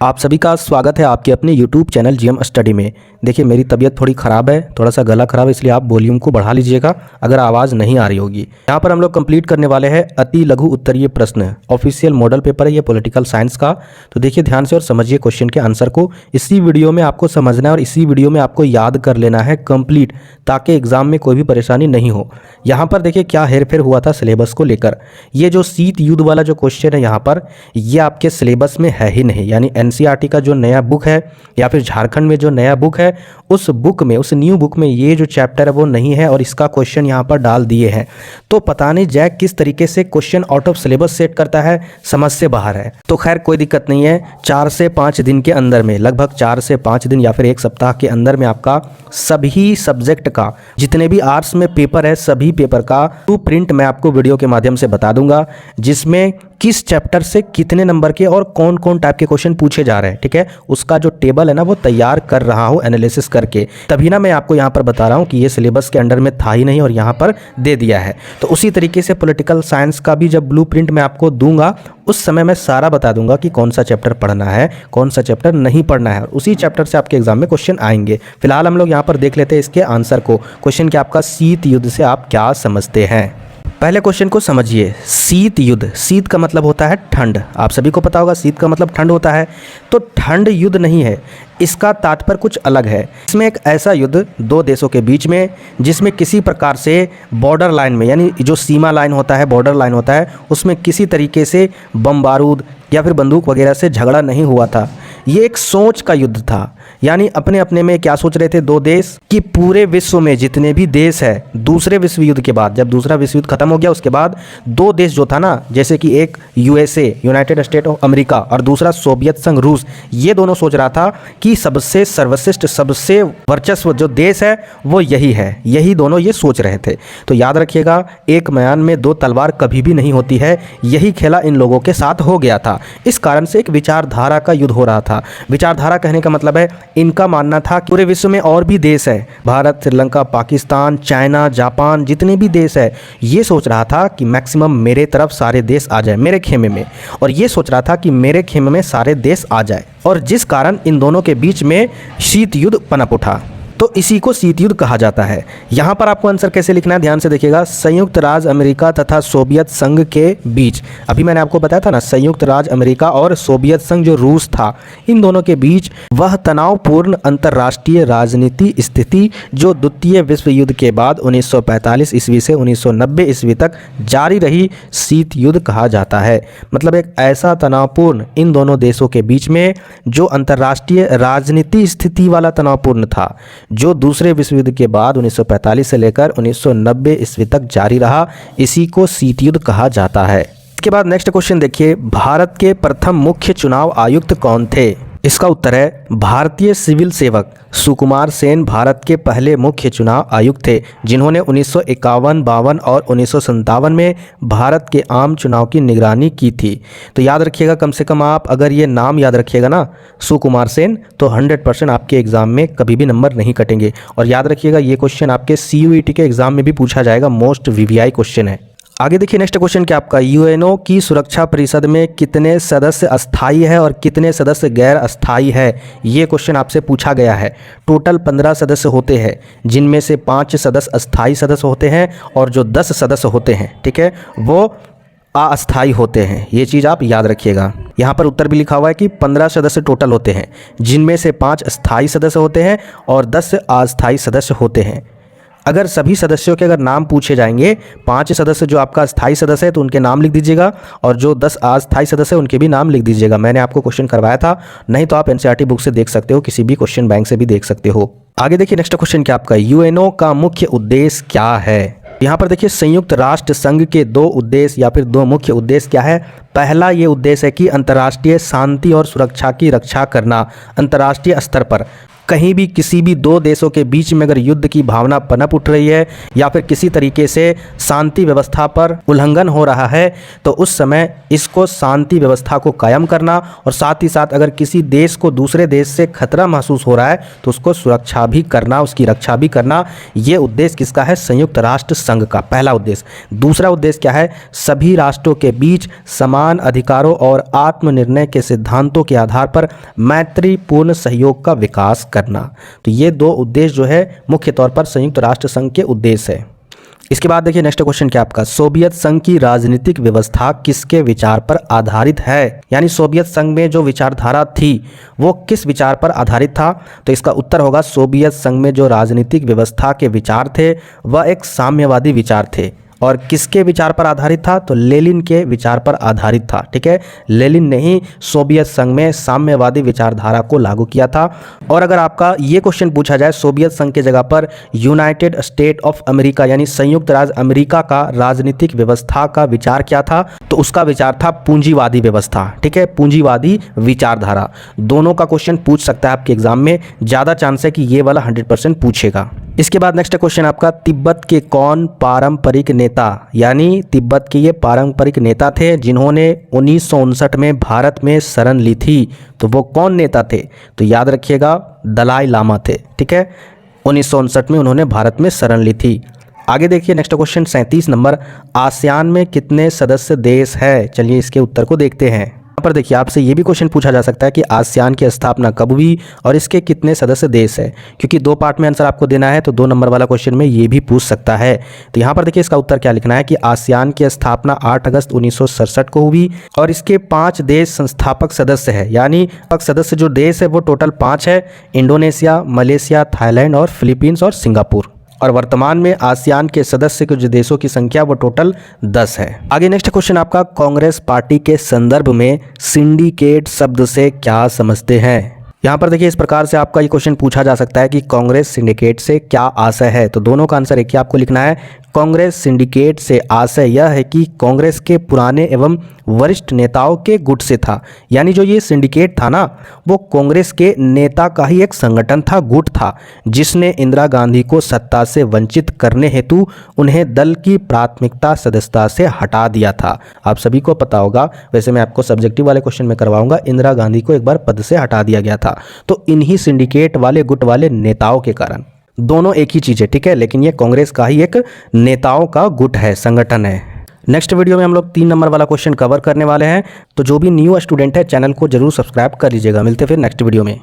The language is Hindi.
आप सभी का स्वागत है आपके अपने YouTube चैनल जीएम स्टडी में। देखिए मेरी तबीयत थोड़ी ख़राब है, थोड़ा सा गला ख़राब है, इसलिए आप वॉल्यूम को बढ़ा लीजिएगा अगर आवाज़ नहीं आ रही होगी। यहाँ पर हम लोग कंप्लीट करने वाले हैं अति लघु उत्तरीय प्रश्न। ऑफिशियल मॉडल पेपर है ये पॉलिटिकल साइंस का। तो देखिए ध्यान से और समझिए क्वेश्चन के आंसर को। इसी वीडियो में आपको समझना है और इसी वीडियो में आपको याद कर लेना है कंप्लीट, ताकि एग्जाम में कोई भी परेशानी नहीं हो। यहाँ पर देखिए क्या हेरफेर हुआ था सिलेबस को लेकर। ये जो शीत युद्ध वाला जो क्वेश्चन है यहाँ पर, ये आपके सिलेबस में है ही नहीं। यानी एनसीईआरटी का जो नया बुक है या फिर झारखंड में जो नया बुक है उस बुक में, उस न्यू बुक में ये जो चैप्टर है वो नहीं है और इसका क्वेश्चन यहाँ पर डाल दिए हैं। तो पता नहीं जैक किस तरीके से question out of syllabus set करता है, समझ से बाहर है। तो खैर कोई दिक्कत नहीं है, 4 से 5 दिन के अंदर में, लगभग 4 से 5 दिन या फिर 1 सप्ताह के अंदर में आपका सभी सब्जेक्ट का, जितने भी आर्ट्स में पेपर है सभी पेपर का टू प्रिंट मैं आपको वीडियो के माध्यम से बता दूंगा, जिसमें किस चैप्टर से कितने नंबर के और कौन कौन टाइप के क्वेश्चन पूछे जा रहे हैं। ठीक है, उसका जो टेबल है ना वो तैयार कर रहा हूँ एनालिसिस करके, तभी ना मैं आपको यहाँ पर बता रहा हूँ कि ये सिलेबस के अंडर में था ही नहीं और यहाँ पर दे दिया है। तो उसी तरीके से पॉलिटिकल साइंस का भी जब ब्लूप्रिंट मैं आपको दूंगा उस समय मैं सारा बता दूंगा कि कौन सा चैप्टर पढ़ना है, कौन सा चैप्टर नहीं पढ़ना है, और उसी चैप्टर से आपके एग्जाम में क्वेश्चन आएंगे। फिलहाल हम लोग यहाँ पर देख लेते हैं इसके आंसर को। क्वेश्चन क्या आपका शीत युद्ध से आप क्या समझते हैं। पहले क्वेश्चन को समझिए। शीत युद्ध, शीत का मतलब होता है ठंड। आप सभी को पता होगा शीत का मतलब ठंड होता है। तो ठंड युद्ध नहीं है, इसका तात्पर्य कुछ अलग है। इसमें एक ऐसा युद्ध दो देशों के बीच में जिसमें किसी प्रकार से बॉर्डर लाइन में, यानी जो सीमा लाइन होता है, बॉर्डर लाइन होता है, उसमें किसी तरीके से बम बारूद या फिर बंदूक वगैरह से झगड़ा नहीं हुआ था। ये एक सोच का युद्ध था। यानी अपने अपने में क्या सोच रहे थे दो देश कि पूरे विश्व में जितने भी देश है, दूसरे विश्व युद्ध के बाद, जब दूसरा विश्व युद्ध खत्म हो गया उसके बाद दो देश जो था ना, जैसे कि एक USA United state of America और दूसरा सोवियत संघ रूस, ये दोनों सोच रहा था कि सबसे सर्वश्रेष्ठ, सबसे वर्चस्व जो देश है वो यही है। यही दोनों ये सोच रहे थे। तो याद रखिएगा, एक म्यान में दो तलवार कभी भी नहीं होती है। यही खेला इन लोगों के साथ हो गया था। इस कारण से एक विचारधारा का युद्ध हो रहा था। विचारधारा कहने का मतलब है इनका मानना था कि पूरे विश्व में और भी देश है, भारत, श्रीलंका, पाकिस्तान, चाइना, जापान, जितने भी देश है, ये सोच रहा था कि मैक्सिमम मेरे तरफ सारे देश आ जाए मेरे खेमे में, और ये सोच रहा था कि मेरे खेमे में सारे देश आ जाए, और जिस कारण इन दोनों के बीच में शीत युद्ध पनप उठा। तो इसी को शीत युद्ध कहा जाता है। यहाँ पर आपको आंसर कैसे लिखना है, ध्यान से देखिएगा। संयुक्त राज्य अमेरिका तथा सोवियत संघ के बीच, अभी मैंने आपको बताया था ना, संयुक्त राज्य अमेरिका और सोवियत संघ जो रूस था, इन दोनों के बीच वह तनावपूर्ण अंतर्राष्ट्रीय राजनीति स्थिति जो द्वितीय विश्व युद्ध के बाद 1945 ईस्वी से 1990 ईस्वी तक जारी रही, शीत युद्ध कहा जाता है। मतलब एक ऐसा तनावपूर्ण इन दोनों देशों के बीच में जो अंतर्राष्ट्रीय राजनीति स्थिति वाला तनावपूर्ण था, जो दूसरे विश्व युद्ध के बाद 1945 से लेकर 1990 ईस्वी तक जारी रहा, इसी को शीत युद्ध कहा जाता है। इसके बाद नेक्स्ट क्वेश्चन देखिए, भारत के प्रथम मुख्य चुनाव आयुक्त कौन थे। इसका उत्तर है भारतीय सिविल सेवक सुकुमार सेन भारत के पहले मुख्य चुनाव आयुक्त थे, जिन्होंने 1951, 52 और 1957 में भारत के आम चुनाव की निगरानी की थी। तो याद रखिएगा, कम से कम आप अगर ये नाम याद रखिएगा ना, सुकुमार सेन, तो 100% आपके एग्जाम में कभी भी नंबर नहीं कटेंगे। और याद रखिएगा ये क्वेश्चन आपके CUET के एग्जाम में भी पूछा जाएगा, मोस्ट VVI क्वेश्चन है। आगे देखिए नेक्स्ट क्वेश्चन क्या आपका, यूएनओ की सुरक्षा परिषद में कितने सदस्य अस्थायी है और कितने सदस्य गैर अस्थायी है, ये क्वेश्चन आपसे पूछा गया है। टोटल 15 सदस्य होते हैं, जिनमें से 5 सदस्य अस्थायी सदस्य होते हैं और जो 10 सदस्य होते हैं, ठीक है, वो अस्थायी होते हैं। ये चीज़ आप याद रखिएगा। यहाँ पर उत्तर भी लिखा हुआ है कि 15 सदस्य टोटल होते हैं, जिनमें से 5 अस्थायी सदस्य होते हैं और 10 अस्थायी सदस्य होते हैं। अगर सभी सदस्यों के अगर नाम पूछे जाएंगे, 5 सदस्य जो आपका स्थायी सदस्य है तो उनके नाम लिख दीजिएगा, और जो 10 अस्थायी सदस्य है उनके भी नाम लिख दीजिएगा। मैंने आपको क्वेश्चन करवाया था, नहीं तो आप एनसीईआरटी बुक से देख सकते हो, किसी भी क्वेश्चन बैंक से भी देख सकते हो। आगे देखिए नेक्स्ट क्वेश्चन क्या आपका, यूएनओ का मुख्य उद्देश्य क्या है। यहाँ पर देखिए संयुक्त राष्ट्र संघ के 2 उद्देश्य या फिर 2 मुख्य उद्देश्य क्या है। पहला ये उद्देश्य है कि अंतर्राष्ट्रीय शांति और सुरक्षा की रक्षा करना, अंतर्राष्ट्रीय स्तर पर कहीं भी किसी भी दो देशों के बीच में अगर युद्ध की भावना पनप उठ रही है या फिर किसी तरीके से शांति व्यवस्था पर उल्लंघन हो रहा है तो उस समय इसको शांति व्यवस्था को कायम करना और साथ ही साथ अगर किसी देश को दूसरे देश से खतरा महसूस हो रहा है तो उसको सुरक्षा भी करना, उसकी रक्षा भी करना, ये उद्देश्य किसका है? संयुक्त राष्ट्र संघ का पहला उद्देश्य। दूसरा उद्देश्य क्या है? सभी राष्ट्रों के बीच समान अधिकारों और आत्मनिर्णय के सिद्धांतों के आधार पर मैत्रीपूर्ण सहयोग का विकास करना। तो ये दो उद्देश्य जो है मुख्य तौर पर संयुक्त राष्ट्र संघ के उद्देश्य है। इसके बाद देखिए नेक्स्ट क्वेश्चन क्या आपका, सोवियत संघ की राजनीतिक व्यवस्था किसके विचार पर आधारित है? यानी सोवियत संघ में जो विचारधारा थी वो किस विचार पर आधारित था? तो इसका उत्तर होगा सोवियत संघ में जो राजनीतिक व्यवस्था के विचार थे वह एक साम्यवादी विचार थे। और किसके विचार पर आधारित था? तो लेनिन के विचार पर आधारित था। ठीक है, लेनिन ने ही सोवियत संघ में साम्यवादी विचारधारा को लागू किया था। और अगर आपका ये क्वेश्चन पूछा जाए सोवियत संघ के जगह पर यूनाइटेड स्टेट ऑफ अमेरिका यानी संयुक्त राज्य अमेरिका का राजनीतिक व्यवस्था का विचार क्या था? तो उसका विचार था पूंजीवादी व्यवस्था। ठीक है, पूंजीवादी विचारधारा। दोनों का क्वेश्चन पूछ सकता है आपके एग्जाम में, ज़्यादा चांस है कि ये वाला 100% पूछेगा। इसके बाद नेक्स्ट क्वेश्चन आपका, तिब्बत के कौन पारंपरिक नेता, यानी तिब्बत के ये पारंपरिक नेता थे जिन्होंने 1959 में भारत में शरण ली थी, तो वो कौन नेता थे? तो याद रखिएगा दलाई लामा थे। ठीक है, 1959 में उन्होंने भारत में शरण ली थी। आगे देखिए नेक्स्ट क्वेश्चन 37 नंबर, आसियान में कितने सदस्य देश है? चलिए इसके उत्तर को देखते हैं। यहाँ पर देखिए आपसे ये भी क्वेश्चन पूछा जा सकता है कि आसियान की स्थापना कब हुई और इसके कितने सदस्य देश है। क्योंकि दो पार्ट में आंसर आपको देना है तो 2 नंबर वाला क्वेश्चन में ये भी पूछ सकता है। तो यहाँ पर देखिए इसका उत्तर क्या लिखना है कि आसियान की स्थापना 8 अगस्त 1967 को हुई और इसके 5 देश संस्थापक सदस्य है। यानी सदस्य जो देश है वो टोटल 5 है, इंडोनेशिया, मलेशिया, थाईलैंड और फिलीपींस और सिंगापुर। और वर्तमान में आसियान के सदस्य के जो देशों की संख्या वो टोटल 10 है। आगे नेक्स्ट क्वेश्चन आपका, कांग्रेस पार्टी के संदर्भ में सिंडिकेट शब्द से क्या समझते हैं? यहाँ पर देखिए इस प्रकार से आपका ये क्वेश्चन पूछा जा सकता है कि कांग्रेस सिंडिकेट से क्या आशय है? तो दोनों का आंसर एक ही आपको लिखना है। कांग्रेस सिंडिकेट से आशय यह है कि कांग्रेस के पुराने एवं वरिष्ठ नेताओं के गुट से था। यानी जो ये सिंडिकेट था ना वो कांग्रेस के नेता का ही एक संगठन था, गुट था, जिसने इंदिरा गांधी को सत्ता से वंचित करने हेतु उन्हें दल की प्राथमिकता सदस्यता से हटा दिया था। आप सभी को पता होगा, वैसे मैं आपको सब्जेक्टिव वाले क्वेश्चन में करवाऊंगा, इंदिरा गांधी को एक बार पद से हटा दिया गया था। तो इन्हीं सिंडिकेट वाले गुट वाले नेताओं के कारण, दोनों एक ही चीज़ है। ठीक है, लेकिन ये कांग्रेस का ही एक नेताओं का गुट है, संगठन है। नेक्स्ट वीडियो में हम लोग 3 नंबर वाला क्वेश्चन कवर करने वाले हैं। तो जो भी न्यू स्टूडेंट है चैनल को जरूर सब्सक्राइब कर लीजिएगा। मिलते फिर नेक्स्ट वीडियो में।